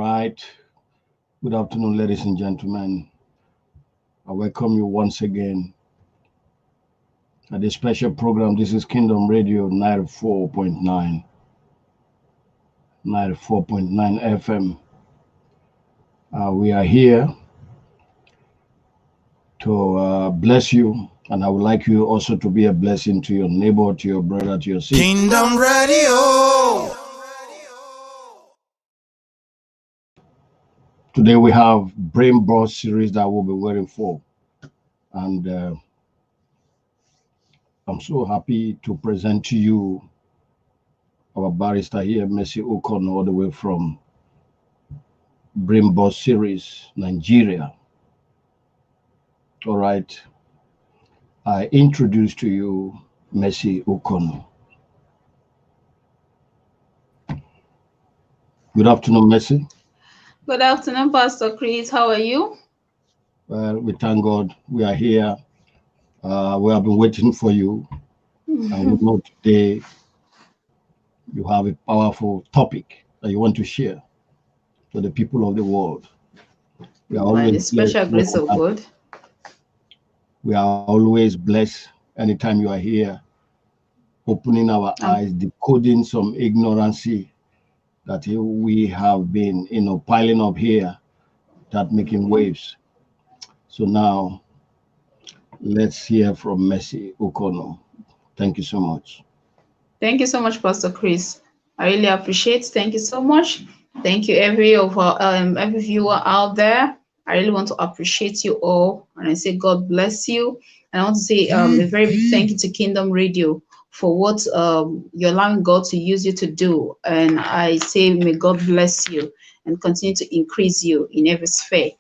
right. Good afternoon, ladies and gentlemen. I welcome you once again at this special program. This is Kingdom Radio 94.9 FM. We are here to bless you, and I would like you also to be a blessing to your neighbor, to your brother, to your sister. Kingdom Radio. Today we have Brain Boss series that we'll be waiting for, and I'm so happy to present to you our barrister here, Mercy Ukonu, all the way from Brain Boss series, Nigeria. All right, I introduce to you Mercy Ukonu. Good afternoon, Mercy. Good afternoon, Pastor Chris. How are you? Well, we thank God we are here. We have been waiting for you. And we know today you have a powerful topic that you want to share to the people of the world. We are By the special grace of God. We are always blessed anytime you are here, opening our eyes, decoding some ignorancy that we have been, piling up here, that making waves. So now, let's hear from Mercy Ukonu. Thank you so much. Thank you so much, Pastor Chris. I really appreciate it. Thank you so much. Thank you, every viewer out there. I really want to appreciate you all, and I say God bless you. And I want to say a very big thank you to Kingdom Radio for what you're allowing God to use you to do. And I say, may God bless you and continue to increase you in every sphere.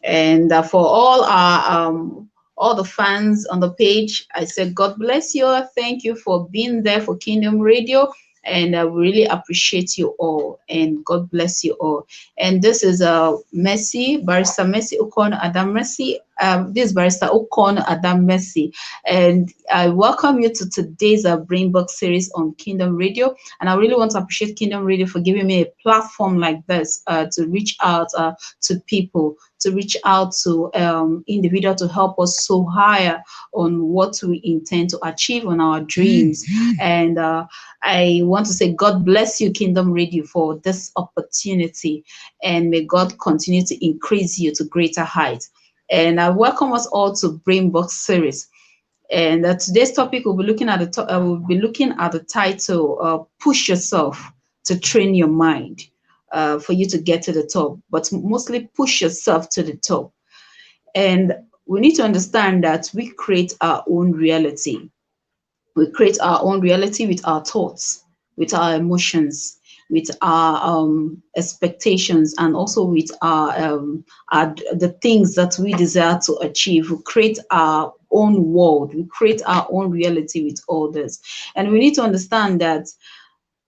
And for all the fans on the page, I said, God bless you. Thank you for being there for Kingdom Radio. And I really appreciate you all. And God bless you all. And this is Barrister Mercy Ukonu Adam Mercy. This is Barrister Ukonu Adam Mercy. And I welcome you to today's Brain Box series on Kingdom Radio. And I really want to appreciate Kingdom Radio for giving me a platform like this to reach out to people, to reach out to individuals to help us soar higher on what we intend to achieve on our dreams. And I want to say God bless you, Kingdom Radio, for this opportunity, and may God continue to increase you to greater heights. And I welcome us all to Brain Box series. And today's topic we'll be looking at the title "Push Yourself to Train Your Mind." For you to get to the top, but mostly push yourself to the top. And we need to understand that we create our own reality. We create our own reality with our thoughts, with our emotions, with our expectations, and also with the things that we desire to achieve. We create our own world. We create our own reality with all this. And we need to understand that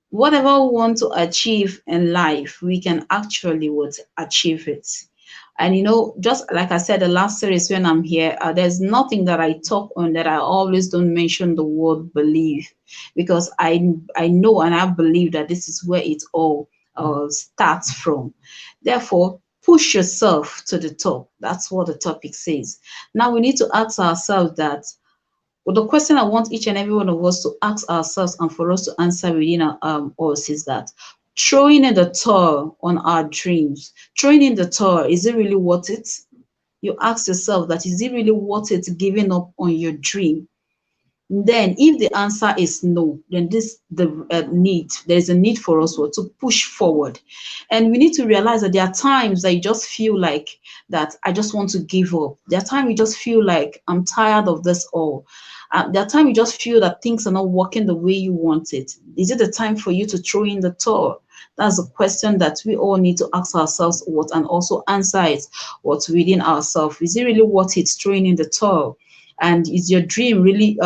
whatever we want to achieve in life, we can actually achieve it. And just like I said the last series when I'm here, there's nothing that I talk on that I always don't mention the word believe, because I know and I believe that this is where it all starts from. Therefore, push yourself to the top. That's what the topic says. Now we need to ask ourselves that, well, the question I want each and every one of us to ask ourselves and for us to answer within us is that, throwing in the towel on our dreams, throwing in the towel, is it really worth it? You ask yourself that, is it really worth it giving up on your dream? Then if the answer is no, then there's a need for us to push forward. And we need to realize that there are times that you just feel like that I just want to give up. There are times you just feel like I'm tired of this all. There are times you just feel that things are not working the way you want it. Is it the time for you to throw in the towel? That's a question that we all need to ask ourselves and also answer it within ourselves. Is it really worth it throwing in the towel? And is your dream really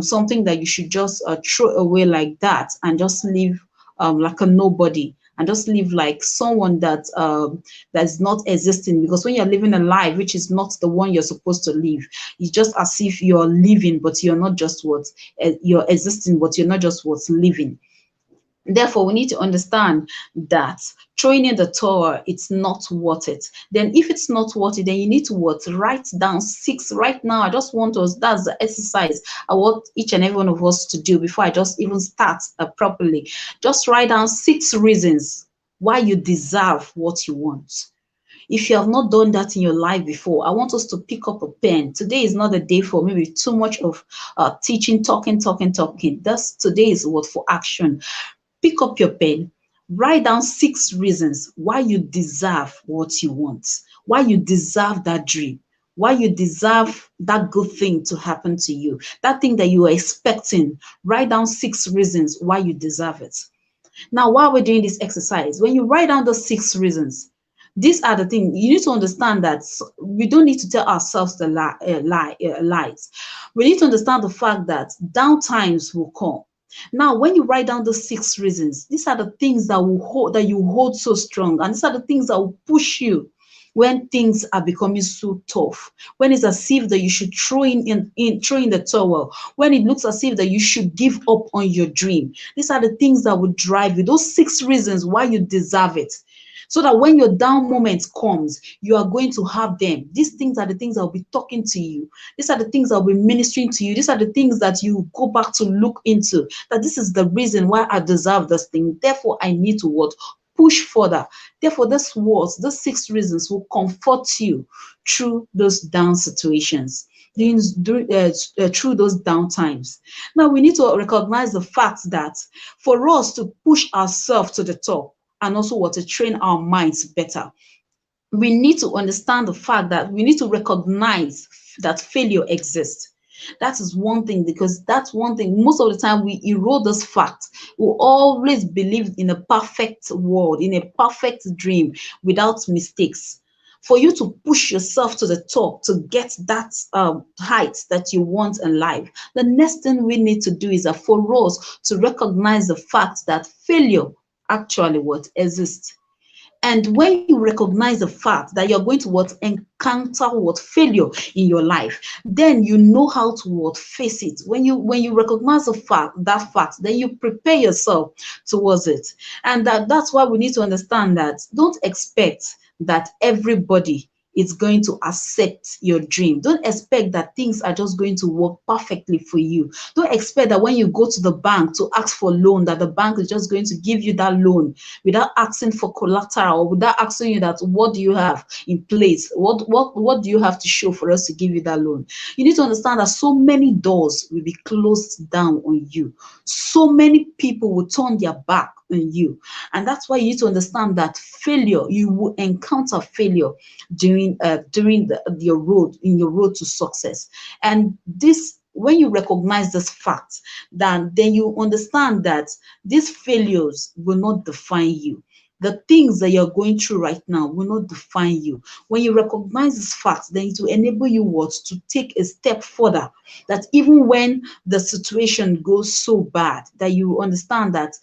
something that you should just throw away like that and just live like a nobody, and just live like someone that's not existing? Because when you're living a life which is not the one you're supposed to live, it's just as if you're living, but you're not just you're existing, but you're not just what's living. Therefore, we need to understand that throwing in the towel, it's not worth it. Then if it's not worth it, then you need to what? Write down 6 right now. I just want us, that's the exercise I want each and every one of us to do before I just even start properly. Just write down 6 reasons why you deserve what you want. If you have not done that in your life before, I want us to pick up a pen. Today is not a day for maybe too much of teaching, talking. That's today is what? For action. Pick up your pen, write down 6 reasons why you deserve what you want, why you deserve that dream, why you deserve that good thing to happen to you, that thing that you are expecting. Write down 6 reasons why you deserve it. Now, while we're doing this exercise, when you write down those 6 reasons, these are the things you need to understand, that we don't need to tell ourselves the lies. We need to understand the fact that down times will come. Now, when you write down the 6 reasons, these are the things that will hold, that you hold so strong, and these are the things that will push you when things are becoming so tough. When it's as if that you should throw in the towel. When it looks as if that you should give up on your dream. These are the things that will drive you. Those 6 reasons why you deserve it, so that when your down moment comes, you are going to have them. These things are the things that will be talking to you. These are the things that will be ministering to you. These are the things that you go back to look into, that this is the reason why I deserve this thing. Therefore, I need to what? Push further. Therefore, this words, those 6 reasons will comfort you through those down situations, through those down times. Now, we need to recognize the fact that for us to push ourselves to the top, and also what? To train our minds better, we need to understand the fact that we need to recognize that failure exists. That is one thing, because that's one thing. Most of the time, we erode this fact. We always believe in a perfect world, in a perfect dream without mistakes. For you to push yourself to the top to get that height that you want in life, the next thing we need to do is for us to recognize the fact that failure actually what exists. And when you recognize the fact that you're going to what? Encounter what? Failure in your life, then you know how to what? Face it. When you recognize that fact, then you prepare yourself towards it. And that's why we need to understand that don't expect that everybody is going to accept your dream. Don't expect that things are just going to work perfectly for you. Don't expect that when you go to the bank to ask for a loan, that the bank is just going to give you that loan without asking for collateral, or without asking you that what do you have in place, what do you have to show for us to give you that loan. You need to understand that so many doors will be closed down on you. So many people will turn their back on you. And that's why you need to understand that failure, you will encounter failure during your road to success. And this, when you recognize this fact, then you understand that these failures will not define you. The things that you're going through right now will not define you. When you recognize this fact, then it will enable you what? To take a step further. That even when the situation goes so bad, that you understand that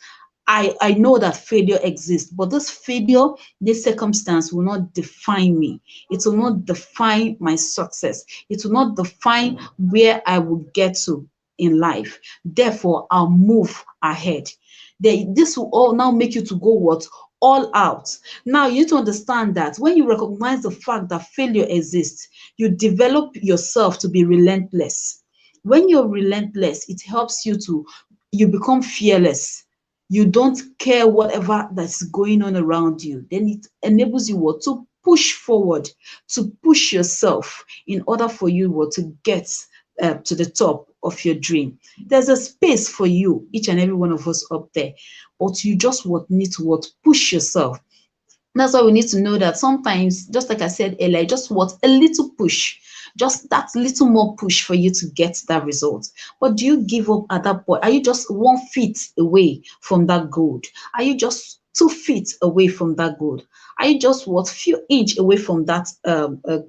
I know that failure exists, but this failure, this circumstance will not define me. It will not define my success. It will not define where I will get to in life. Therefore, I'll move ahead. This will all now make you to go what? All out. Now, you need to understand that when you recognize the fact that failure exists, you develop yourself to be relentless. When you're relentless, it helps you become fearless. You don't care whatever that's going on around you. Then it enables you what? To push forward, to push yourself in order for you what? To get to the top of your dream. There's a space for you, each and every one of us up there, but you just what? Need to what? Push yourself. That's why we need to know that sometimes, just like I said earlier, just what? A little push, just that little more push for you to get that result. But do you give up at that point? Are you just 1 feet away from that goal? Are you just 2 feet away from that goal? Are you just what? Few inch away from that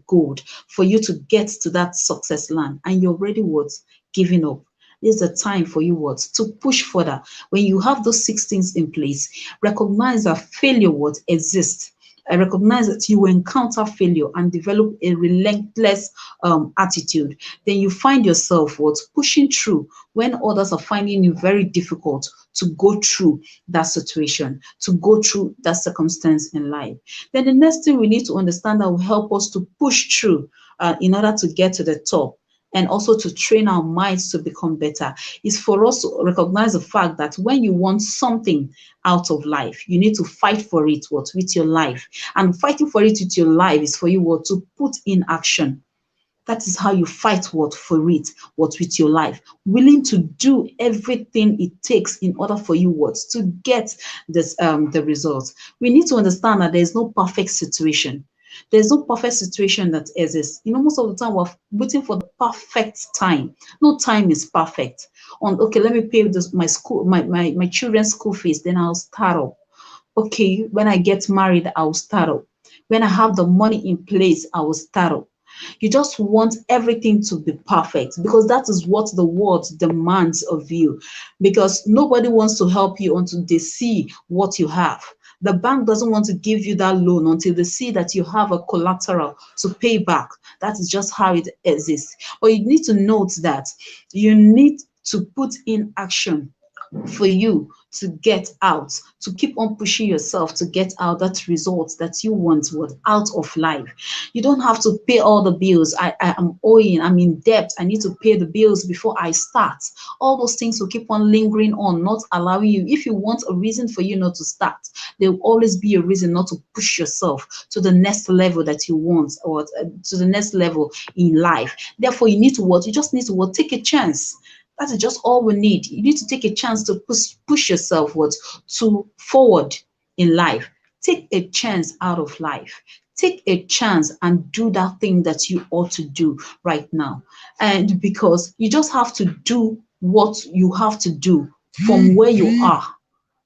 goal for you to get to that success land, and you're already what? Giving up? This is a time for you what? To push further. When you have those 6 things in place, recognize that failure what? Exists. I recognize that you will encounter failure and develop a relentless attitude. Then you find yourself what pushing through when others are finding it very difficult to go through that situation, to go through that circumstance in life. Then the next thing we need to understand that will help us to push through in order to get to the top and also to train our minds to become better is for us to recognize the fact that when you want something out of life, you need to fight for it with your life. And fighting for it with your life is for you to put in action. That is how you fight for it, with your life. Willing to do everything it takes in order for you to get this the results. We need to understand that there is no perfect situation. There's no perfect situation that exists. Most of the time we're waiting for the perfect time. No time is perfect. Okay, let me pay my children's school fees, then I'll start up. Okay, when I get married, I'll start up. When I have the money in place, I will start up. You just want everything to be perfect because that is what the world demands of you. Because nobody wants to help you until they see what you have. The bank doesn't want to give you that loan until they see that you have a collateral to pay back. That is just how it exists. But you need to note that you need to put in action for you to get out, to keep on pushing yourself to get out that result that you want out of life. You don't have to pay all the bills. I am owing, I'm in debt, I need to pay the bills before I start. All those things will keep on lingering on, not allowing you. If you want a reason for you not to start, there will always be a reason not to push yourself to the next level that you want, or to the next level in life. Therefore, you need to you just need to take a chance. That is just all we need. You need to take a chance to push yourself to forward in life. Take a chance out of life. Take a chance and do that thing that you ought to do right now. And because you just have to do what you have to do from where you are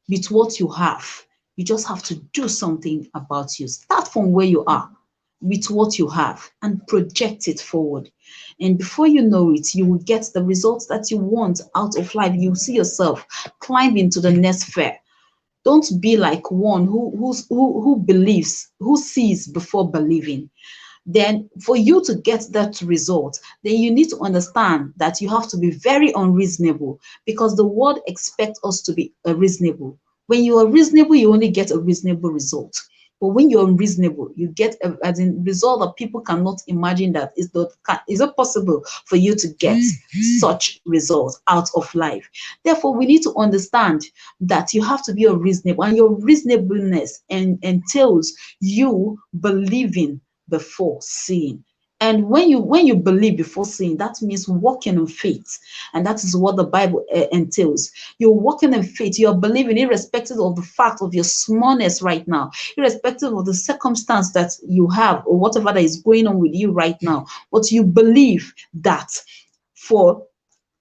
with what you have. You just have to do something about you. Start from where you are with what you have and project it forward. And before you know it, you will get the results that you want out of life. You see yourself climbing to the next fair. Don't be like one who believes, who sees before believing. Then for you to get that result, then you need to understand that you have to be very unreasonable, because the world expects us to be reasonable. When you are reasonable, you only get a reasonable result. But when you're unreasonable, you get a result that people cannot imagine. That is it possible for you to get such results out of life? Therefore, we need to understand that you have to be reasonable, and your reasonableness entails you believing before seeing. And when you believe before seeing, that means walking in faith. And that is what the Bible entails. You're walking in faith. You're believing irrespective of the fact of your smallness right now, irrespective of the circumstance that you have or whatever that is going on with you right now. But you believe that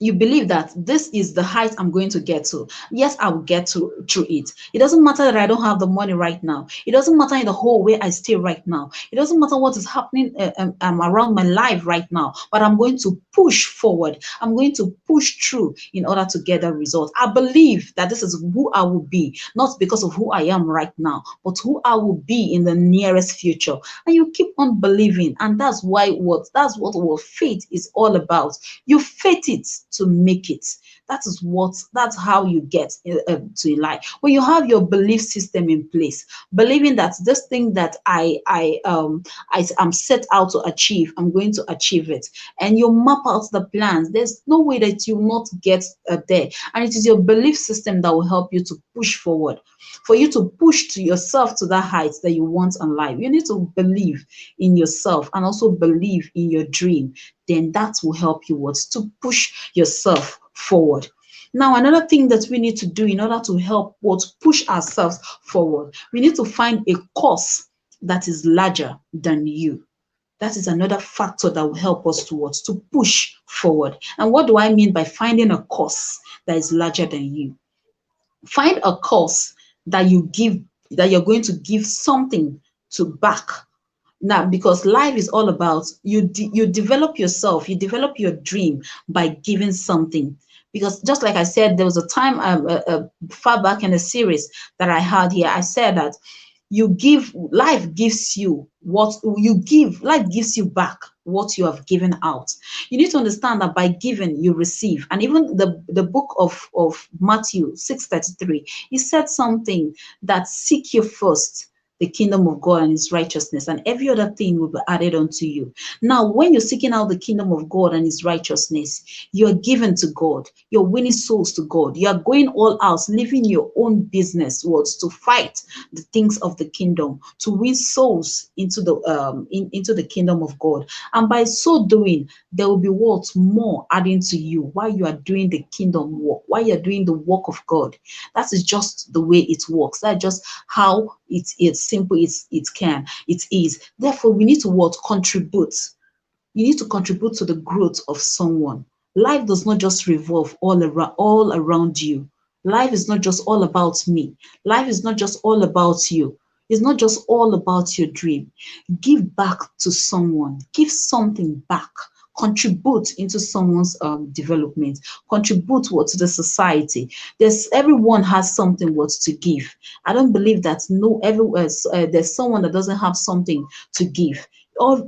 you believe that this is the height I'm going to get to. Yes, I will get through it. It doesn't matter that I don't have the money right now. It doesn't matter in the hole where I stay right now. It doesn't matter what is happening around my life right now. But I'm going to push forward. I'm going to push through in order to get a result. I believe that this is who I will be, not because of who I am right now, but who I will be in the nearest future. And you keep on believing, and that's what faith is all about. You faith it to make it. That's how you get to life. When you have your belief system in place, believing that this thing that I am set out to achieve, I'm going to achieve it, and you map out the plans, there's no way that you will not get there. And it is your belief system that will help you to push forward. For you to push to yourself to that height that you want in life, you need to believe in yourself and also believe in your dream. Then that will help you to push yourself forward. Now, another thing that we need to do in order to help push ourselves forward, we need to find a cause that is larger than you. That is another factor that will help us to push forward. And what do I mean by finding a cause that is larger than you? Find a cause that you're going to give something to back. Now, because life is all about you develop yourself, you develop your dream by giving something. Because just like I said, there was a time far back in a series that I had here, I said that you give, life gives you what you give, life gives you back what you have given out. You need to understand that by giving you receive. And even the book of Matthew 6:33, he said something, that seek you first the kingdom of God and his righteousness, and every other thing will be added unto you. Now, when you're seeking out the kingdom of God and his righteousness, you're given to God, you're winning souls to God, you are going all out, living your own business words to fight the things of the kingdom, to win souls into into the kingdom of God. And by so doing, there will be what more adding to you while you are doing the kingdom work, while you're doing the work of God. That is just the way it works. That's just how it's simple, it is. Therefore, we need to what? Contribute. You need to contribute to the growth of someone. Life does not just revolve all around you. Life is not just all about me. Life is not just all about you. It's not just all about your dream. Give back to someone. Give something back. Contribute into someone's development. Contribute what to the society. Everyone has something what to give. I don't believe that there's someone that doesn't have something to give.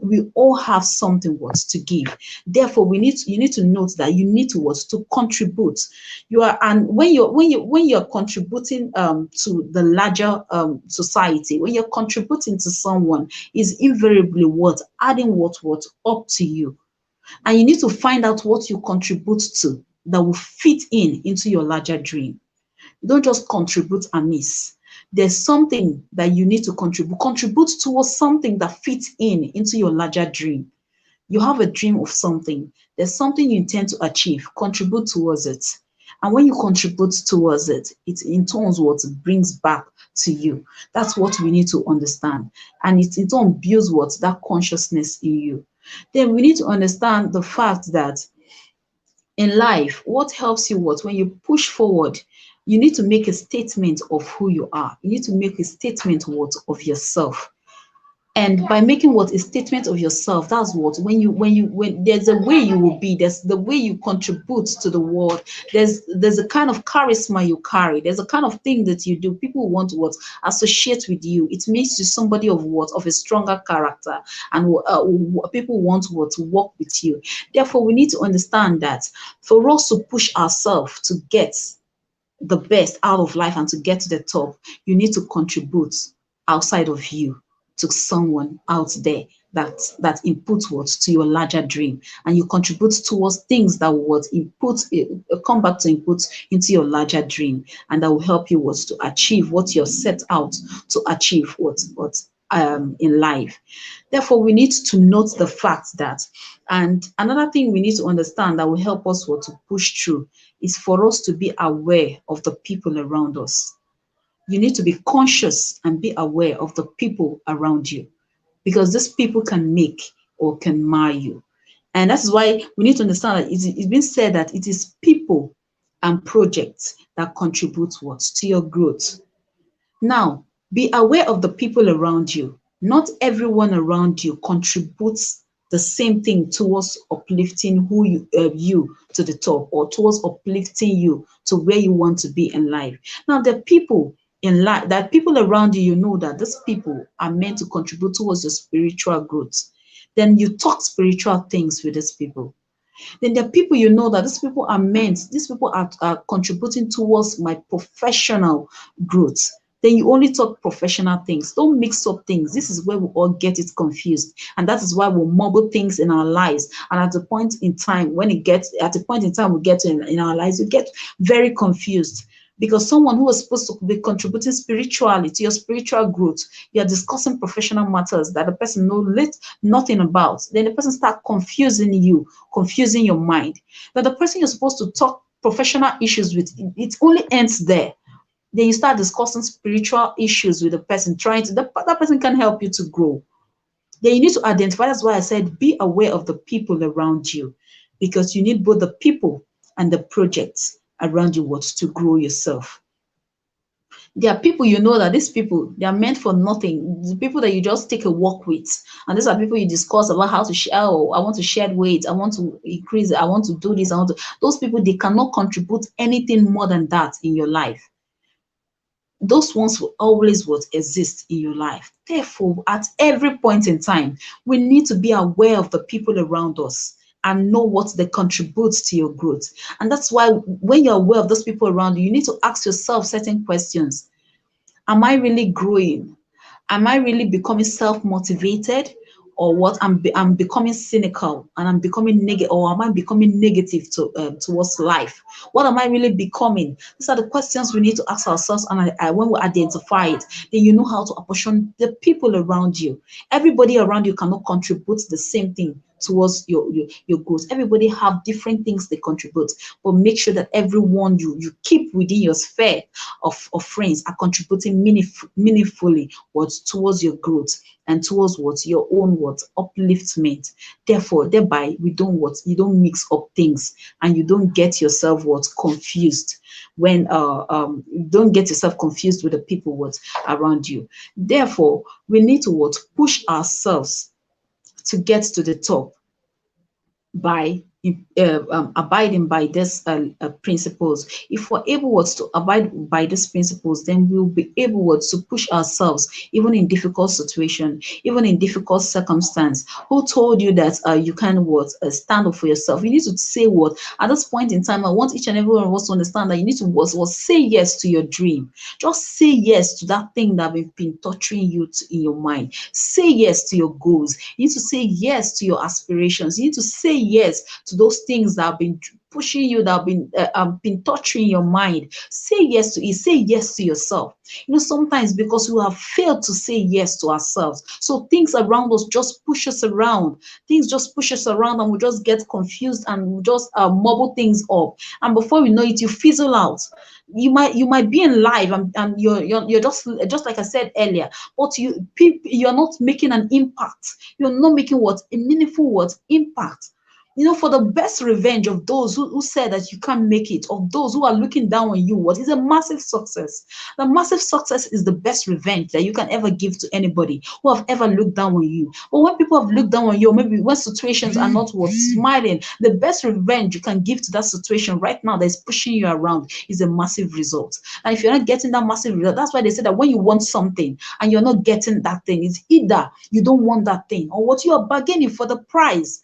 We all have something what to give. Therefore, you need to note that you need to what to contribute. You are, and when you're contributing to the larger society, when you're contributing to someone, is invariably what adding what up to you. And you need to find out what you contribute to that will fit into your larger dream. Don't just contribute amiss. There's something that you need to contribute. Contribute towards something that fits into your larger dream. You have a dream of something. There's something you intend to achieve. Contribute towards it. And when you contribute towards it, it in turn what brings back to you. That's what we need to understand. And it in turn builds what? That consciousness in you. Then we need to understand the fact that in life, what helps you what? When you push forward, you need to make a statement of who you are. You need to make a statement what? Of yourself. And by making what? A statement of yourself, that's what when there's a way you will be, there's the way you contribute to the world, there's a kind of charisma you carry, there's a kind of thing that you do. People want to what? Associate with you. It makes you somebody of what? Of a stronger character, and people want what? To work with you. Therefore, we need to understand that for us to push ourselves to get the best out of life and to get to the top, you need to contribute outside of you to someone out there that inputs what to your larger dream, and you contribute towards things that will come back to input into your larger dream, and that will help you what to achieve what you're set out to achieve what in life. Therefore, we need to note the fact that, and another thing we need to understand that will help us what to push through is for us to be aware of the people around us. You need to be conscious and be aware of the people around you, because these people can make or can mar you. And that's why we need to understand that it's been said that it is people and projects that contribute what? To your growth. Now, be aware of the people around you. Not everyone around you contributes the same thing towards uplifting you to the top, or towards uplifting you to where you want to be in life. Now, the people in life, that people around you, you know that these people are meant to contribute towards your spiritual growth. Then you talk spiritual things with these people. Then there are people you know that these people are contributing towards my professional growth. Then you only talk professional things. Don't mix up things. This is where we all get it confused. And that is why we mumble things in our lives. And at the point in time, we get to in our lives, you get very confused. Because someone who is supposed to be contributing spiritually to your spiritual growth, you are discussing professional matters that the person knows nothing about. Then the person starts confusing you, confusing your mind. But the person you're supposed to talk professional issues with, it only ends there. Then you start discussing spiritual issues with the person, that person can help you to grow. Then you need to identify. That's why I said be aware of the people around you, because you need both the people and the projects around you to grow yourself. There are people you know that these people, they are meant for nothing. The people that you just take a walk with, and these are people you discuss about how to share. Oh, I want to shed weight, I want to increase, I want to do this, those people, they cannot contribute anything more than that in your life. those ones will always what exist in your life. Therefore, at every point in time, we need to be aware of the people around us and know what they contribute to your growth. And that's why when you're aware of those people around you, you need to ask yourself certain questions. Am I really growing? Am I really becoming self-motivated? Or what I'm becoming cynical and I'm becoming negative, or am I becoming negative towards life? What am I really becoming? These are the questions we need to ask ourselves, and when we identify it, then you know how to apportion the people around you. Everybody around you cannot contribute the same thing towards your growth. Everybody have different things they contribute, but make sure that everyone you keep within your sphere of friends are contributing meaningfully what towards your growth and towards what your own what upliftment. Therefore, thereby we don't what you don't mix up things and you don't get yourself what confused when you don't get yourself confused with the people what around you. Therefore, we need to what push ourselves to get to the top by abiding by these principles. If we're able to abide by these principles, then we'll be able to push ourselves even in difficult situation, even in difficult circumstance. Who told you that you can what stand up for yourself? You need to say what at this point in time. I want each and every one of us to understand that you need to what say yes to your dream. Just say yes to that thing that have been torturing you in your mind. Say yes to your goals. You need to say yes to your aspirations. You need to say yes to those things that have been pushing you, that have been torturing your mind. Say yes to it. Say yes to yourself. You know, sometimes because we have failed to say yes to ourselves, so things around us just push us around. Things just push us around, and we just get confused and we just mobble things up. And before we know it, you fizzle out. You might be in life, and you're just like I said earlier, but you're not making an impact. You're not making what a meaningful what impact. You know, for the best revenge of those who said that you can't make it, of those who are looking down on you, what is a massive success? The massive success is the best revenge that you can ever give to anybody who have ever looked down on you. But when people have looked down on you, or maybe when situations are not what smiling, the best revenge you can give to that situation right now that is pushing you around is a massive result. And if you're not getting that massive result, that's why they say that when you want something and you're not getting that thing, it's either you don't want that thing or what you are bargaining for the price.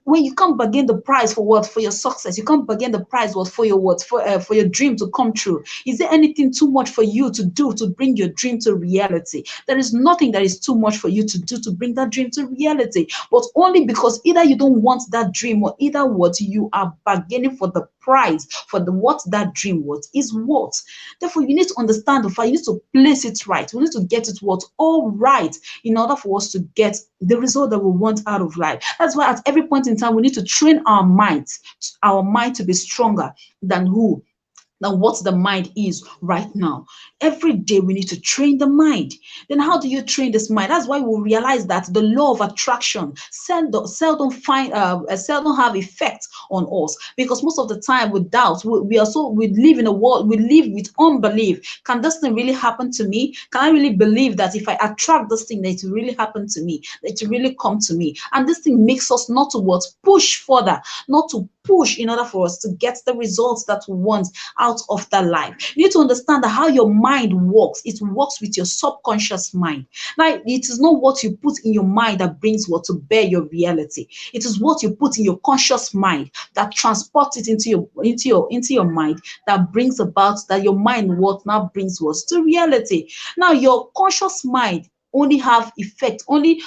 When you can't bargain the price for what, for your success, you can't bargain the price what for your what for your dream to come true. Is there anything too much for you to do to bring your dream to reality? There is nothing that is too much for you to do to bring that dream to reality, but only because either you don't want that dream, or either what you are bargaining for the price for the what that dream what is what. Therefore, you need to understand the fact, you need to place it right. We need to get it what all right in order for us to get the result that we want out of life. That's why at every point in time we need to train our mind to be stronger than what the mind is right now. Every day we need to train the mind. Then how do you train this mind? That's why we realize that the law of attraction seldom have effect on us, because most of the time we doubt. We live in a world, we live with unbelief. Can this thing really happen to me? Can I really believe that if I attract this thing, that it will really happen to me, that it will really come to me? And this thing makes us not to what push further, not to push in order for us to get the results that we want out of that life. You need to understand that how your mind works. It works with your subconscious mind. Now, it is not what you put in your mind that brings what to bear your reality. It is what you put in your conscious mind that transports it into your mind, that brings about that your mind what now brings what to reality. Now, your conscious mind only have effect, only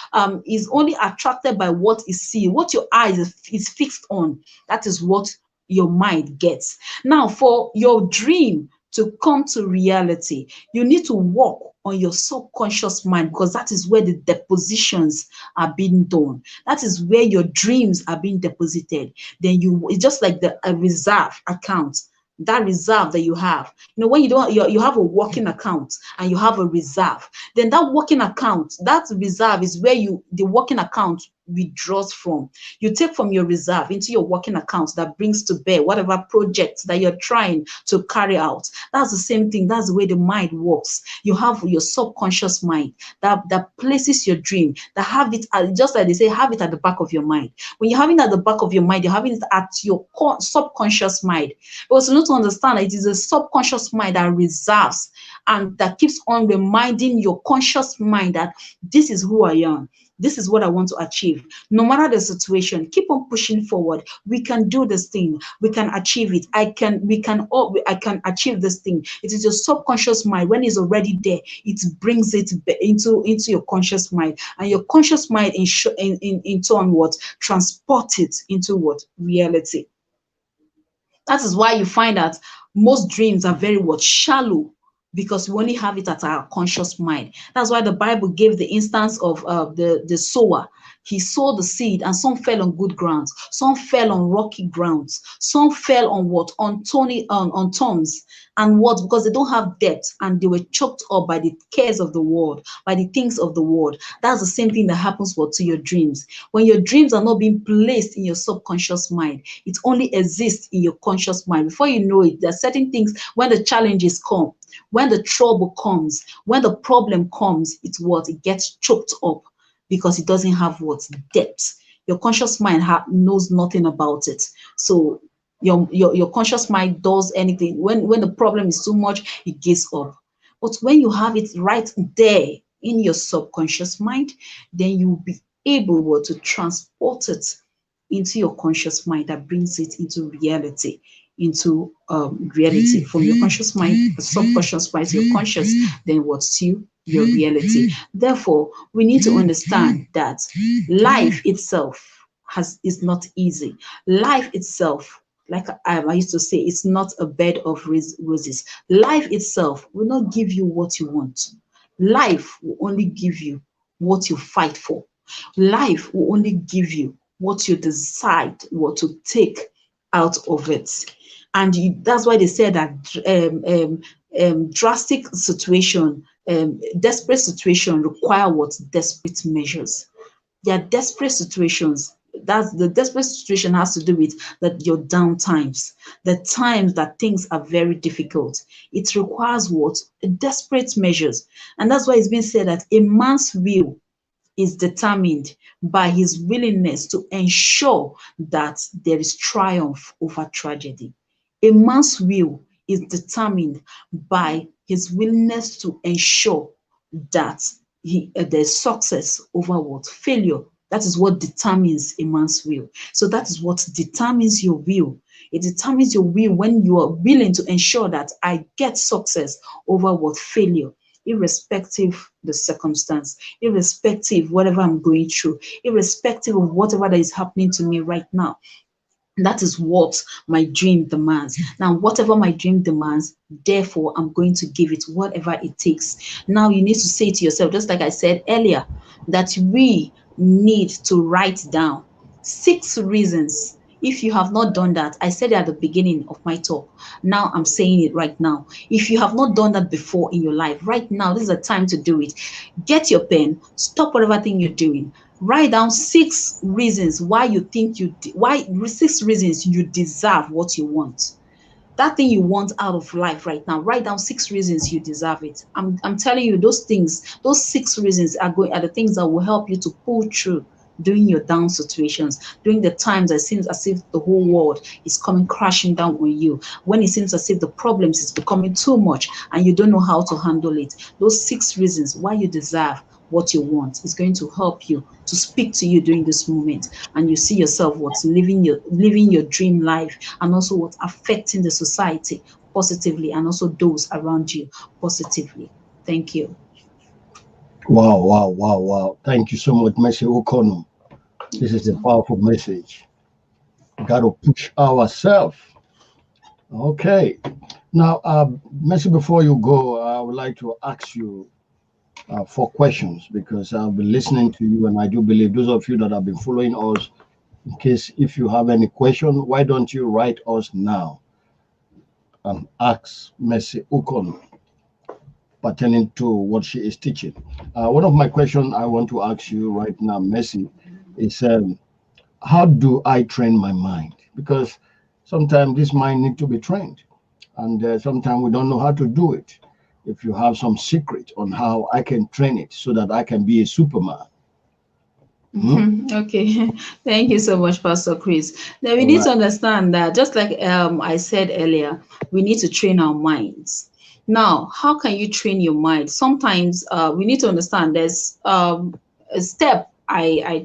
is only attracted by what is seen, what your eyes is fixed on. That is what your mind gets. Now, for your dream to come to reality, you need to work on your subconscious mind, because that is where the depositions are being done. That is where your dreams are being deposited. Then it's just like a reserve account. That reserve that you have, when you have a working account and you have a reserve, then that working account, that reserve is where the working account withdraws from. You take from your reserve into your working account that brings to bear whatever project that you're trying to carry out. That's the same thing. That's the way the mind works. You have your subconscious mind that places your dream, that have it, just like they say, have it at the back of your mind. When you're having it at the back of your mind, you're having it at your subconscious mind. Because you need to understand that it is a subconscious mind that reserves and that keeps on reminding your conscious mind that this is who I am. This is what I want to achieve. No matter the situation, keep on pushing forward. We can do this thing. We can achieve it. I can achieve this thing. It is your subconscious mind. When it's already there, it brings it into your conscious mind, and your conscious mind in turn what transport it into what reality. That is why you find that most dreams are very shallow, because we only have it at our conscious mind. That's why the Bible gave the instance of the sower. He sowed the seed, and some fell on good grounds, some fell on rocky grounds, some fell on what? On thorns. And what? Because they don't have depth, and they were choked up by the cares of the world, by the things of the world. That's the same thing that happens to your dreams. When your dreams are not being placed in your subconscious mind, it only exists in your conscious mind. Before you know it, there are certain things, when the challenges come, when the trouble comes, when the problem comes, it gets choked up, because it doesn't have depth. Your conscious mind knows nothing about it. So your conscious mind does anything. When the problem is too much, it gives up. But when you have it right there in your subconscious mind, then you'll be able to transport it into your conscious mind, that brings it into reality. Reality from your conscious mind, the subconscious mind to your conscious, then what's your reality. Therefore, we need to understand that life itself is not easy. Life itself, like I used to say, it's not a bed of roses. Life itself will not give you what you want. Life will only give you what you fight for. Life will only give you what you decide what to take out of it. And that's why they say that drastic situation, desperate situation require desperate measures. There are desperate situations. That's the desperate situation has to do with your down times, the times that things are very difficult. It requires desperate measures. And that's why it's been said that a man's will is determined by his willingness to ensure that there is triumph over tragedy. A man's will is determined by his willingness to ensure that there's success over failure. That is what determines a man's will. So that is what determines your will. It determines your will when you are willing to ensure that I get success over failure, irrespective the circumstance, irrespective whatever I'm going through, irrespective of whatever that is happening to me right now. That is what my dream demands. Now, whatever my dream demands, therefore, I'm going to give it whatever it takes. Now, you need to say to yourself, just like I said earlier, that we need to write down 6 reasons. If you have not done that, I said it at the beginning of my talk. Now I'm saying it right now. If you have not done that before in your life, right now, this is the time to do it. Get your pen, stop whatever thing you're doing. Write down 6 reasons why you think 6 reasons you deserve what you want. That thing you want out of life right now, write down 6 reasons you deserve it. I'm telling you, those things, those 6 reasons are the things that will help you to pull through during your down situations, during the times it seems as if the whole world is coming crashing down on you, when it seems as if the problems is becoming too much and you don't know how to handle it. Those 6 reasons why you deserve what you want is going to help you to speak to you during this moment, and you see yourself living your dream life, and also affecting the society positively, and also those around you positively. Thank you. Wow. Thank you so much, Mercy Ukonu. This is a powerful message. We got to push ourselves. Okay. Now, Mercy, before you go, I would like to ask you 4 questions, because I've been listening to you, and I do believe those of you that have been following us, in case if you have any question, why don't you write us now and ask Mercy Ukonu pertaining to what she is teaching. One of my questions I want to ask you right now, Mercy, is how do I train my mind? Because sometimes this mind need to be trained, and sometimes we don't know how to do it. If you have some secret on how I can train it so that I can be a Superman. Hmm? Okay, thank you so much, Pastor Chris. Now we All need right. to understand that just like I said earlier, we need to train our minds. Now, how can you train your mind? Sometimes we need to understand there's a step. I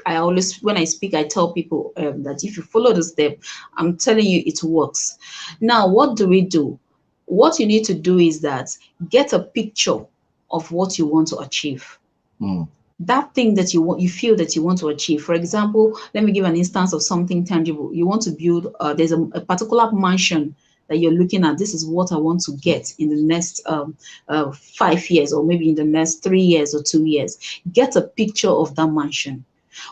always, when I speak, I tell people that if you follow the step, I'm telling you it works. Now, what do we do? What you need to do is that get a picture of what you want to achieve, Mm, that thing that you want, you feel that you want to achieve. For example, let me give an instance of something tangible. You want to build, there's a particular mansion that you're looking at. This is what I want to get in the next 5 years, or maybe in the next 3 years or 2 years. Get a picture of that mansion.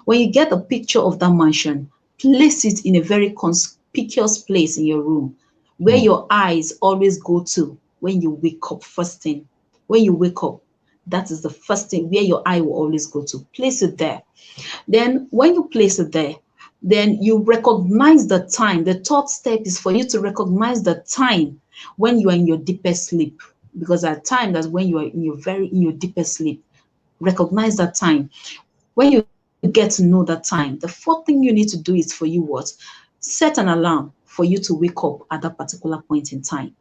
When you get a picture of that mansion, place it in a very conspicuous place in your room where mm, your eyes always go to when you wake up first thing. When you wake up, that is the first thing where your eye will always go to. Place it there. Then when you place it there, then you recognize the time. The third step is for you to recognize the time when you are in your deepest sleep. Because at time that's when you are in your deepest sleep. Recognize that time. When you get to know that time, the fourth thing you need to do is for you what? Set an alarm for you to wake up at that particular point in time.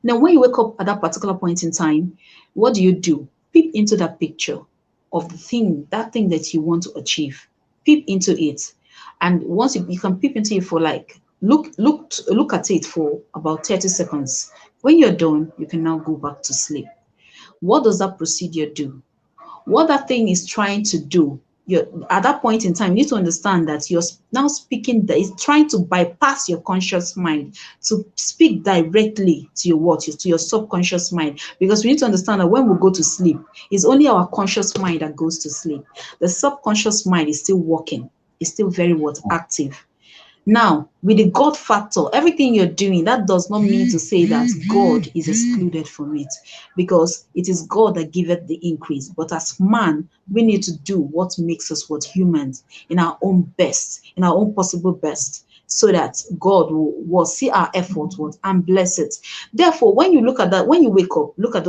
Now, when you wake up at that particular point in time, what do? Peep into that picture of the thing, that thing that you want to achieve. Peep into it. And once you can peep into it for like, look at it for about 30 seconds. When you're done, you can now go back to sleep. What does that procedure do? What that thing is trying to do, you're at that point in time, you need to understand that you're now speaking, that is trying to bypass your conscious mind to speak directly to your what, to your subconscious mind. Because we need to understand that when we go to sleep, it's only our conscious mind that goes to sleep. The subconscious mind is still working, is still very what, active. Now, with the God factor, everything you're doing, that does not mean to say that God is excluded from it, because it is God that giveth the increase. But as man, we need to do what makes us what, humans, in our own best, in our own possible best, so that God will see our effort what, and bless it. Therefore, when you look at that, when you wake up, look at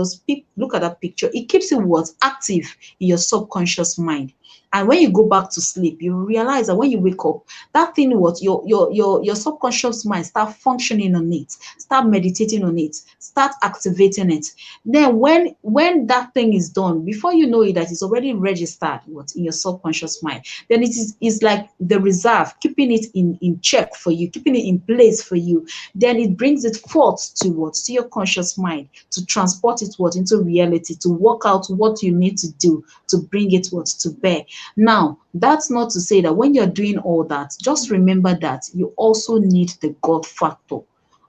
look at that picture, it keeps you what, active in your subconscious mind. And when you go back to sleep, you realize that when you wake up, that thing what, your subconscious mind start functioning on it, start meditating on it, start activating it. Then when that thing is done, before you know it, that is already registered what, in your subconscious mind. Then is like the reserve, keeping it in check for you, keeping it in place for you. Then it brings it forth to what, to your conscious mind, to transport it what, into reality, to work out what you need to do to bring it what, to bear. Now, that's not to say that when you're doing all that, just remember that you also need the God factor.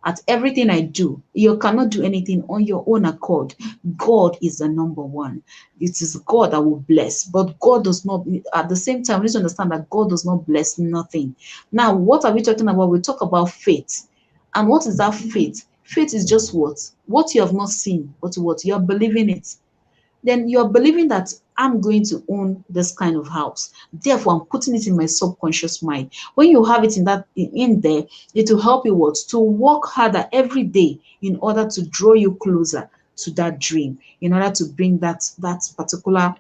At everything I do, you cannot do anything on your own accord. God is the number one. It is God that will bless, but God does not, at the same time, we need to understand that God does not bless nothing. Now, what are we talking about? We talk about faith. And what is that faith? Faith is just what? What you have not seen, but what? You are believing it. Then you're believing that I'm going to own this kind of house. Therefore, I'm putting it in my subconscious mind. When you have it in there, it will help you what? To work harder every day in order to draw you closer to that dream, in order to bring that particular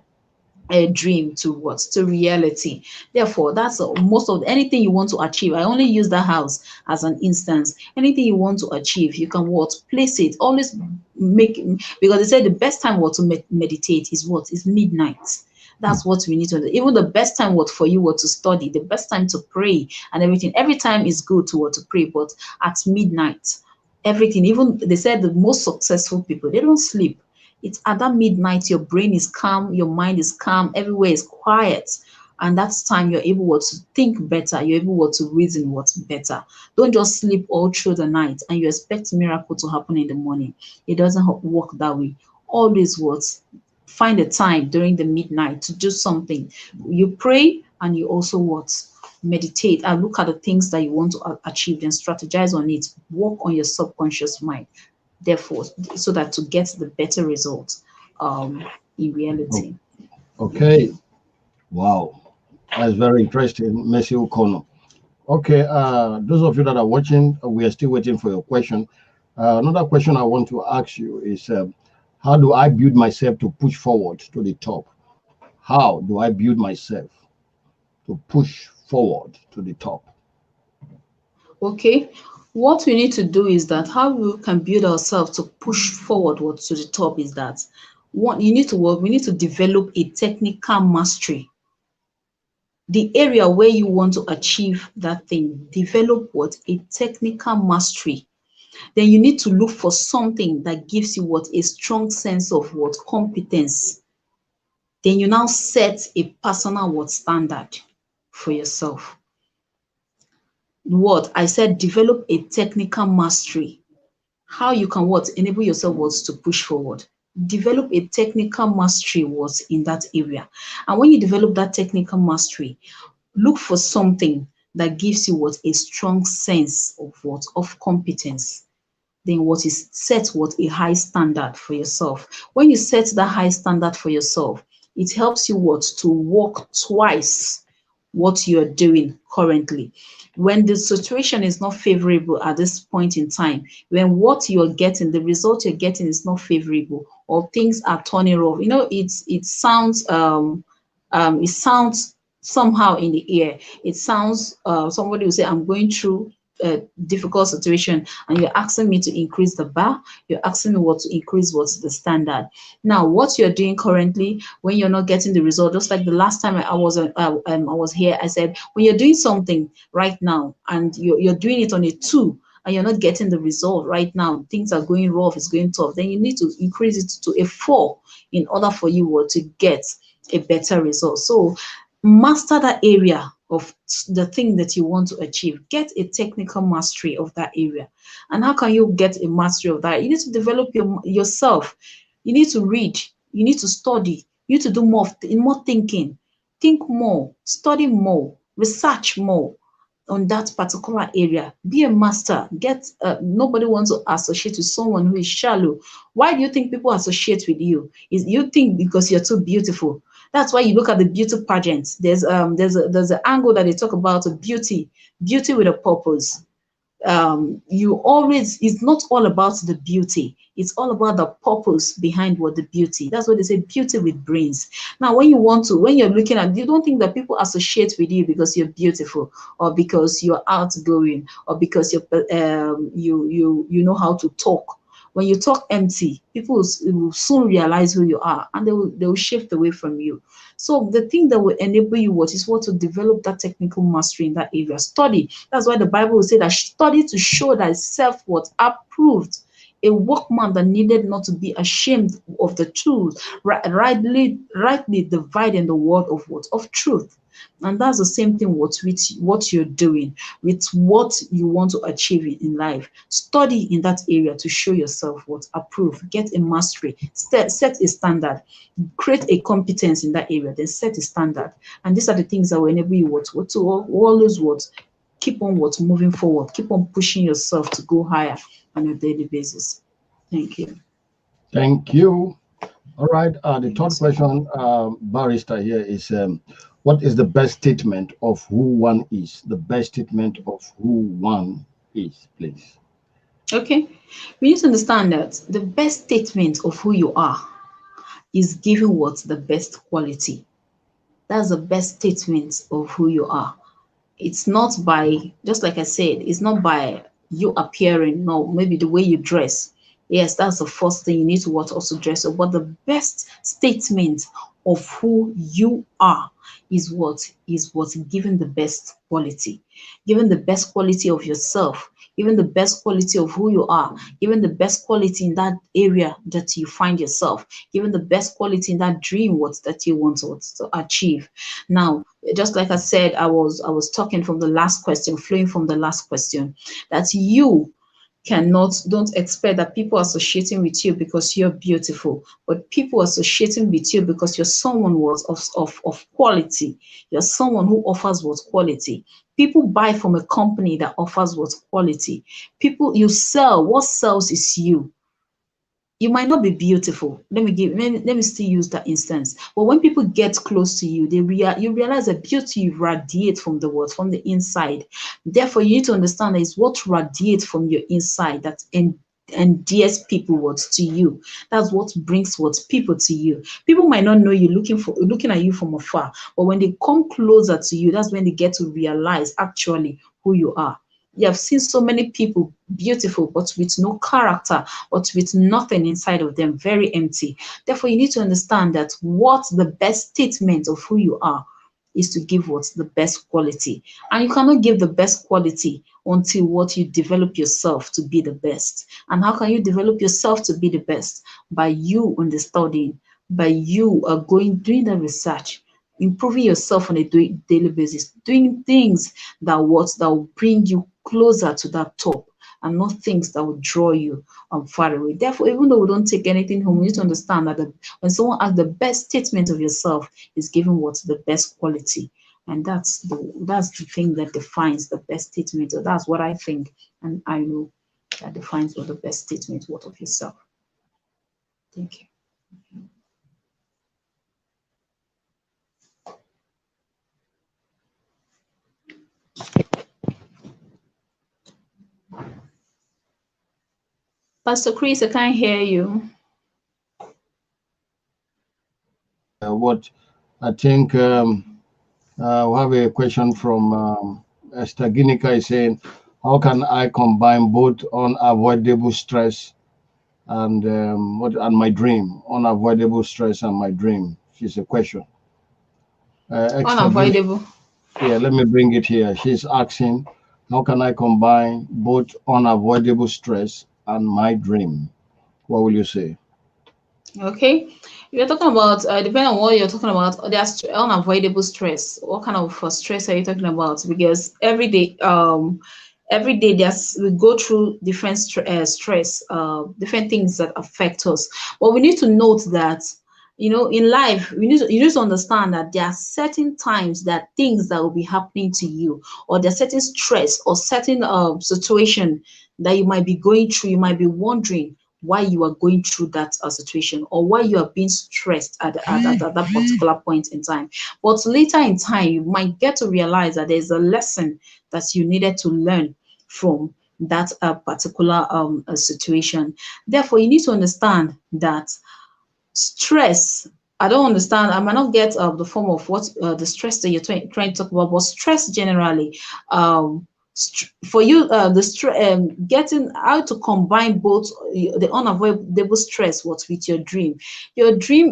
a dream to what, to reality. Therefore, that's most of anything you want to achieve. I only use that house as an instance. Anything you want to achieve, you can what, place it, always make, because they say the best time what to meditate is what, is midnight. That's what we need to do. Even the best time what for you what to study, the best time to pray and everything, every time is good to what, to pray, but at midnight, everything, even they said the most successful people, they don't sleep. It's at that midnight, your brain is calm, your mind is calm, everywhere is quiet. And that's time you're able what, to think better, you're able what, to reason what's better. Don't just sleep all through the night and you expect miracle to happen in the morning. It doesn't work that way. Always what, find a time during the midnight to do something. You pray and you also what, meditate and look at the things that you want to achieve, then strategize on it, work on your subconscious mind, therefore, so that to get the better results in O- reality. Okay. Wow. That's very interesting, Mercy Ukonu. Okay, those of you that are watching, we are still waiting for your question. Another question I want to ask you is, how do I build myself to push forward to the top? How do I build myself to push forward to the top? Okay, what we need to do is that how we can build ourselves to push forward to the top is that one, you need to work, we need to develop a technical mastery. The area where you want to achieve that thing, develop what? A technical mastery. Then you need to look for something that gives you what? A strong sense of what? Competence. Then you now set a personal what? Standard for yourself. What? I said develop a technical mastery. How you can what? Enable yourself what? To push forward. Develop a technical mastery what? In that area. And when you develop that technical mastery, look for something that gives you what? A strong sense of what? Of competence. Then what is set what? A high standard for yourself. When you set that high standard for yourself, it helps you what? To walk twice what you're doing currently. When the situation is not favorable at this point in time, when what you're getting, the result you're getting is not favorable, or things are turning off, you know, it sounds somehow in the ear. It sounds somebody will say, I'm going through a difficult situation, and you're asking me to increase the bar, you're asking me what to increase what's the standard. Now what you're doing currently, when you're not getting the result, just like the last time I was here, I said, when you're doing something right now and you're doing it on a 2 and you're not getting the result right now, things are going rough, it's going tough, then you need to increase it to a 4 in order for you to get a better result. So master that area of the thing that you want to achieve. Get a technical mastery of that area. And how can you get a mastery of that? You need to develop yourself. You need to read. You need to study. You need to do more thinking. Think more. Study more. Research more on that particular area. Be a master. Nobody wants to associate with someone who is shallow. Why do you think people associate with you? Is you think because you're too beautiful? That's why you look at the beauty pageants. There's an angle that they talk about beauty with a purpose. You always, it's not all about the beauty, it's all about the purpose behind what the beauty. That's what they say, beauty with brains. Now when you're looking at, you don't think that people associate with you because you're beautiful, or because you're outgoing, or because you know how to talk. When you talk empty, people will soon realize who you are, and they will shift away from you. So the thing that will enable you what to develop that technical mastery in that area. Study. That's why the Bible will say that study to show thyself what approved, a workman that needed not to be ashamed of the truth, rightly dividing the word of what? Of truth. And that's the same thing with what you're doing, with what you want to achieve in life. Study in that area to show yourself what approved. Get a mastery. Set a standard. Create a competence in that area. Then set a standard. And these are the things that will enable you to always keep on moving forward. Keep on pushing yourself to go higher on a daily basis. Thank you. Thank you. All right. The third question, barrister here is, what is the best statement of who one is? The best statement of who one is, please. Okay. We need to understand that the best statement of who you are is giving what? The best quality. That's the best statement of who you are. It's not by, just like I said, it's not by you appearing, no, maybe the way you dress. Yes, that's the first thing you need to also dress up. But the best statement of who you are is what giving the best quality, giving the best quality of yourself, even the best quality of who you are, even the best quality in that area that you find yourself, even the best quality in that dream that you want to achieve. Now, just like I said, I was talking from the last question, flowing from the last question, that you don't expect that people associating with you because you're beautiful, but people associating with you because you're someone of quality. You're someone who offers what? Quality. People buy from a company that offers what? Quality. People, you sell, what sells is you. you might not be beautiful. Let me still use that instance. But when people get close to you, you realize that beauty radiates from the world, from the inside. Therefore, you need to understand that it's what radiates from your inside that endears people what to you. That's what brings what people to you. People might not know you looking at you from afar, but when they come closer to you, that's when they get to realize actually who you are. You have seen so many people beautiful, but with no character, but with nothing inside of them, very empty. Therefore, you need to understand that what the best statement of who you are is to give what's the best quality. And you cannot give the best quality until what you develop yourself to be the best. And how can you develop yourself to be the best? By you understanding, by you doing the research, improving yourself on a daily basis, doing things that will bring you closer to that top, and not things that will draw you far away. Therefore, even though we don't take anything home, we need to understand that when someone asks, the best statement of yourself is given what's the best quality. And that's the thing that defines the best statement. Or that's what I think, and I know that defines what the best statement what of yourself. Thank you. Pastor Chris, I can't hear you. What I think we have a question from Esther Ginica is saying, how can I combine both unavoidable stress and my dream? Unavoidable stress and my dream. She's a question. Unavoidable. Yeah, let me bring it here. She's asking, how can I combine both unavoidable stress and my dream? What will you say? Okay, you're talking about depending on what you're talking about, there's unavoidable stress. What kind of stress are you talking about? Because every day we go through different stress, different things that affect us. But we need to note that, in life, you need to understand that there are certain times that things that will be happening to you, or there are certain stress or certain situation that you might be going through. You might be wondering why you are going through that situation, or why you are being stressed at that particular point in time. But later in time, you might get to realize that there's a lesson that you needed to learn from that particular situation. Therefore, you need to understand that stress, I don't understand, I might not get the form of what the stress that you're trying to talk about, but stress generally, for you, getting how to combine both the unavoidable stress what with your dream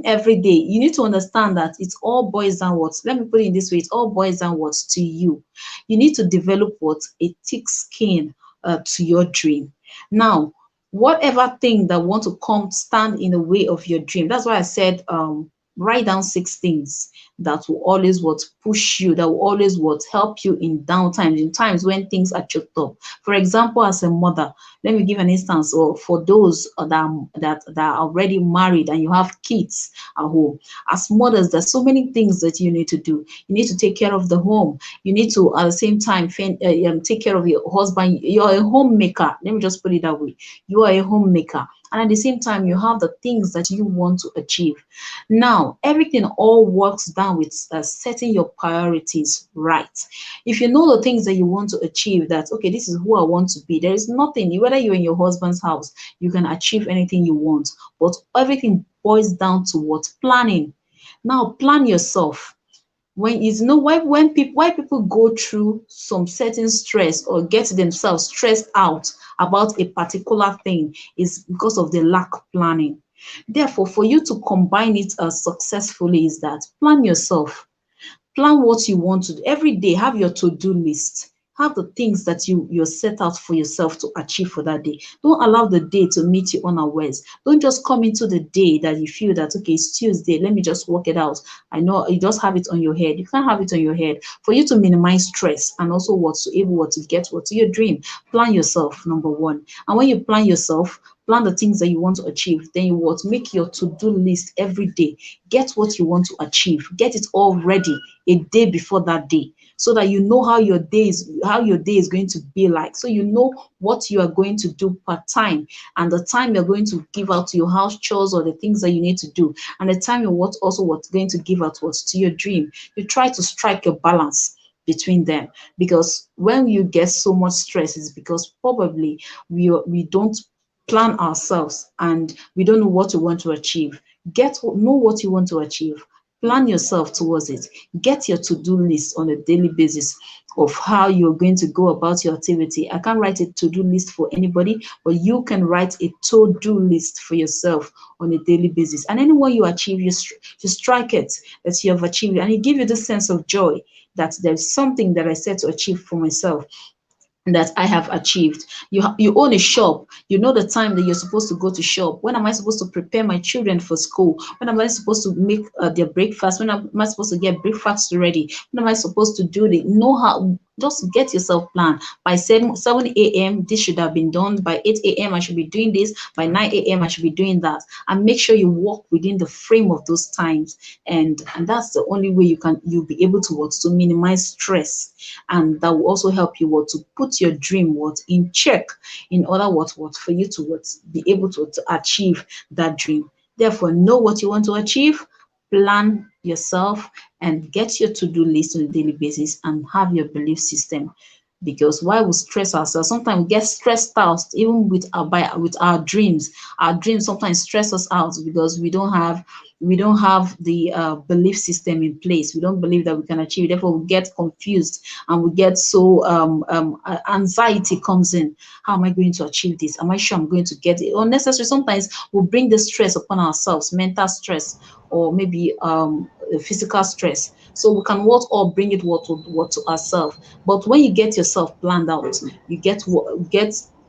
every day. You need to understand that it all boils down what, let me put it in this way, it all boils down what to you. You need to develop what a thick skin to your dream. Now, whatever thing that want to come stand in the way of your dream, that's why I said write down 6 things that will always what push you, that will always what help you in downtimes, in times when things are choked up. For example, as a mother, let me give an instance, or for those that are already married and you have kids at home. As mothers, there's so many things that you need to do. You need to take care of the home. You need to at the same time take care of your husband. You're a homemaker. Let me just put it that way. You are a homemaker, and at the same time you have the things that you want to achieve. Now, everything all works down with setting your priorities right. If you know the things that you want to achieve, that okay, this is who I want to be, there is nothing, whether you're in your husband's house, you can achieve anything you want, but everything boils down to what? Planning. Now, plan yourself. When why people go through some certain stress or get themselves stressed out about a particular thing is because of the lack of planning. Therefore, for you to combine it successfully is that plan yourself. Plan what you want to do every day. Have your to-do list. Have the things that you're set out for yourself to achieve for that day. Don't allow the day to meet you unawares. Don't just come into the day that you feel that okay, it's Tuesday, let me just work it out. I know you just have it on your head. You can't have it on your head. For you to minimize stress and also to get to your dream, plan yourself, number one. And when you plan yourself, Plan the things that you want to achieve. Then you what? Make your to-do list every day. Get what you want to achieve. Get it all ready a day before that day, so that you know how your day is going to be like. So you know what you are going to do per time, and the time you're going to give out to your house chores or the things that you need to do, and the time you're what's going to give out to your dream. You try to strike a balance between them, because when you get so much stress, it's because probably we don't plan ourselves, and we don't know what we want to achieve. Know what you want to achieve. Plan yourself towards it. Get your to-do list on a daily basis of how you're going to go about your activity. I can't write a to-do list for anybody, but you can write a to-do list for yourself on a daily basis. And anyone you achieve, you strike it that you have achieved, and it gives you this sense of joy that there's something that I set to achieve for myself, that I have achieved. You own a shop. You know the time that you're supposed to go to shop. When am I supposed to prepare my children for school? When am I supposed to make their breakfast? When am I supposed to get breakfast ready? When am I supposed to do the know how? Just get yourself planned. By 7 a.m. this should have been done. By 8 a.m. I should be doing this. By 9 a.m. I should be doing that. And make sure you walk within the frame of those times. And that's the only way you'll be able to minimize stress. And that will also help you to put your dream in check, in order for you to be able to achieve that dream. Therefore, know what you want to achieve, plan yourself, and get your to-do list on a daily basis, and have your belief system. Because why we stress ourselves? Sometimes we get stressed out even with our dreams. Our dreams sometimes stress us out because we don't have the belief system in place. We don't believe that we can achieve. Therefore, we get confused, and we get so anxiety comes in. How am I going to achieve this? Am I sure I'm going to get it? Unnecessary. Sometimes we bring the stress upon ourselves, mental stress, or maybe physical stress. So we can all bring it to ourselves. But when you get yourself planned out, you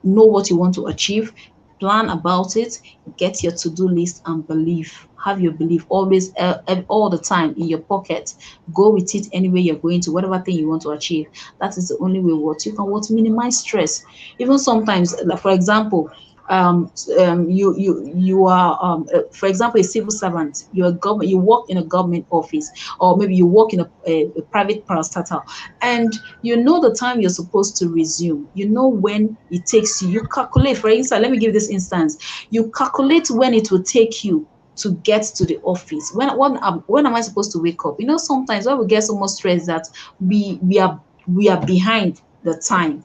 know what you want to achieve, plan about it, get your to-do list, and have your belief always all the time in your pocket. Go with it anywhere you're going to, whatever thing you want to achieve. That is the only way you can minimize stress. Even sometimes, like for example, you are for example, a civil servant. You work in a government office, or maybe you work in a private parastatal, and you know the time you're supposed to resume. You know when it takes you. You calculate. For instance, let me give this instance. You calculate when it will take you to get to the office. When am I supposed to wake up? Sometimes when we get so much stress that we are behind the time.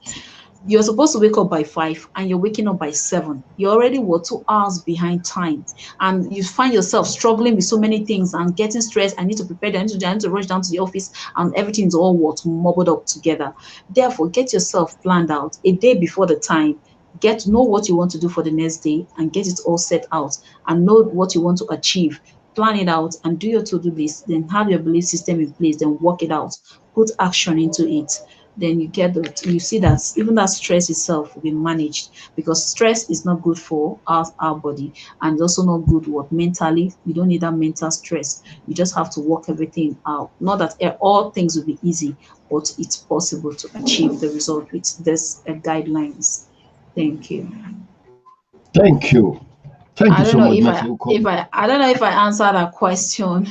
You're supposed to wake up by 5 and you're waking up by 7. You're already 2 hours behind time, and you find yourself struggling with so many things and getting stressed. I need to prepare, I need to rush down to the office, and everything's all mumbled up together. Therefore, get yourself planned out a day before the time. Know what you want to do for the next day, and get it all set out, and know what you want to achieve. Plan it out and do your to-do list, then have your belief system in place, then work it out, put action into it. Then you see that even that stress itself will be managed, because stress is not good for our body, and also not good mentally. You don't need that mental stress. You just have to work everything out. Not that all things will be easy, but it's possible to achieve the result with this guidelines. Thank you. Thank you. Thank I you don't so know much, if Mercy Ukonu. I don't know if I answered that question.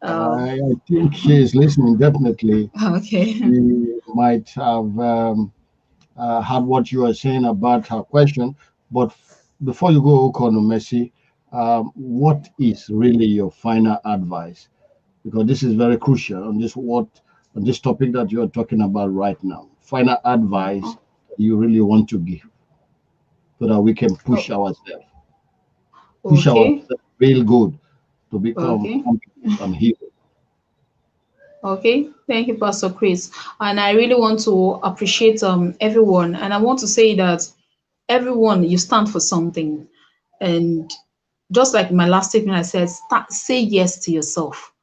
Um, I think she is listening, definitely. okay. She might have heard what you are saying about her question. But before you go, Ukonu, Mercy, what is really your final advice? Because this is very crucial on this topic that you are talking about right now. Final advice you really want to give, so that we can Oh, push okay. ourselves real good to become Okay. confident and healed. Okay, thank you, Pastor Chris. And I really want to appreciate everyone. And I want to say that everyone, you stand for something. And just like my last statement, I said, say yes to yourself.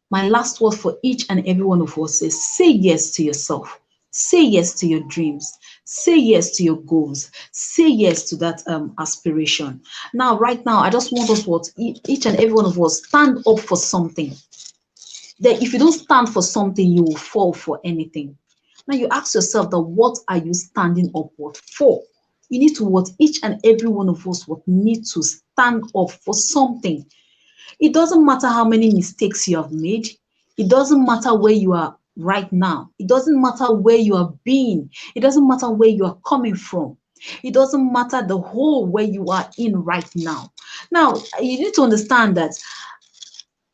My last word for each and every one of us is say yes to yourself. Say yes to your dreams. Say yes to your goals. Say yes to that aspiration. Now, right now, I just want us each and every one of us stand up for something. That if you don't stand for something, you will fall for anything. Now you ask yourself that what are you standing upward for? You need to what each and every one of us what need to stand up for something. It doesn't matter how many mistakes you have made. It doesn't matter where you are right now. It doesn't matter where you have been. It doesn't matter where you are coming from. It doesn't matter the hole where you are in right now. Now, you need to understand that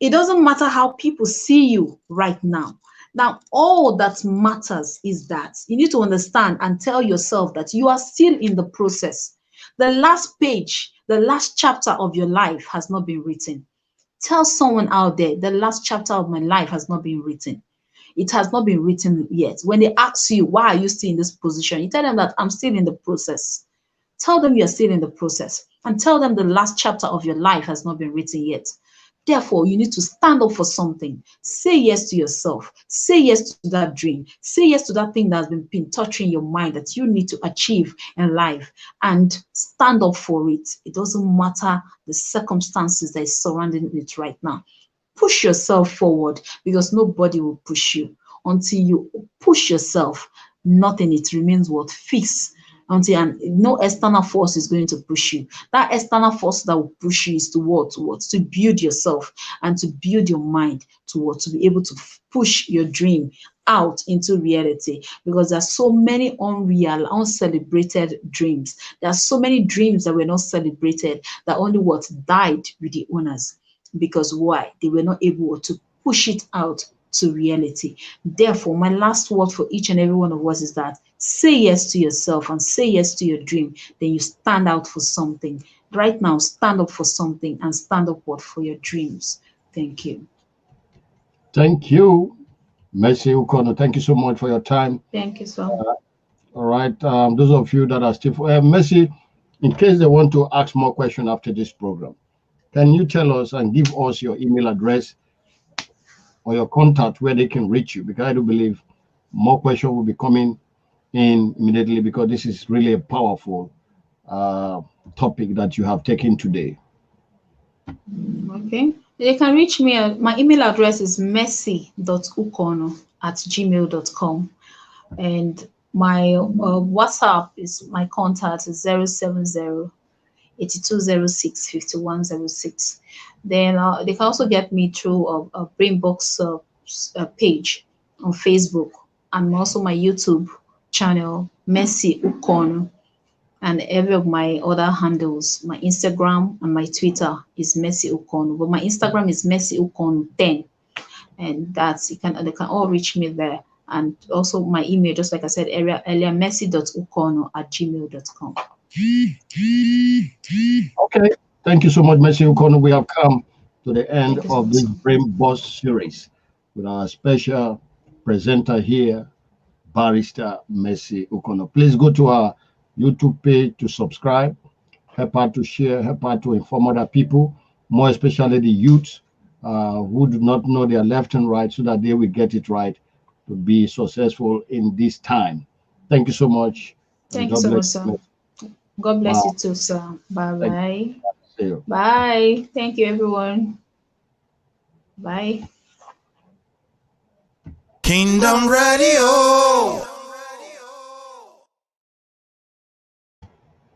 it doesn't matter how people see you right now. Now, all that matters is that you need to understand and tell yourself that you are still in the process. The last page, the last chapter of your life has not been written. Tell someone out there, the last chapter of my life has not been written. It has not been written yet. When they ask you, why are you still in this position? You tell them that I'm still in the process. Tell them you're still in the process and tell them the last chapter of your life has not been written yet. Therefore, you need to stand up for something. Say yes to yourself. Say yes to that dream. Say yes to that thing that's been touching your mind that you need to achieve in life, and stand up for it. It doesn't matter the circumstances that is surrounding it right now. Push yourself forward, because nobody will push you. Until you push yourself, nothing, it remains what? Fixed. Until and no external force is going to push you. That external force that will push you is to what? To build yourself and to build your mind to what? To be able to push your dream out into reality. Because there are so many unreal, uncelebrated dreams. There are so many dreams that were not celebrated, that only what? Died with the owners. Because why? They were not able to push it out to reality. Therefore, my last word for each and every one of us is that say yes to yourself and say yes to your dream. Then you stand out for something. Right now, stand up for something and stand up what? For your dreams. Thank you. Thank you, Mercy Ukonu. Thank you so much for your time. Thank you so much. All right. Those of you that are still, Mercy, in case they want to ask more questions after this program, can you tell us and give us your email address or your contact where they can reach you? Because I do believe more questions will be coming in immediately, because this is really a powerful topic that you have taken today. Okay. You can reach me at my email address is mercy.ukonu@gmail.com, and my WhatsApp is, my contact is 070-8206-5106. Then they can also get me through a Brainbox page on Facebook, and also my YouTube channel, Mercy Ukonu. And every of my other handles, my Instagram and my Twitter is Mercy Ukonu. But my Instagram is Mercy Ukonu 10. And that's, they can all reach me there. And also my email, just like I said earlier, mercy.ukonu@gmail.com. Okay. Thank you so much, Mercy Ukonu. We have come to the end Thank you so of much. this Brain Boss series with our special presenter here, Barrister Mercy Ukonu. Please go to our YouTube page to subscribe, help her to share, help her to inform other people, more especially the youths who do not know their left and right, so that they will get it right to be successful in this time. Thank you so much. Thank you God so much, bless sir. you. God bless Wow. you too, sir. Bye Thank bye. you. Bye. Thank you, everyone. Bye. Kingdom Radio.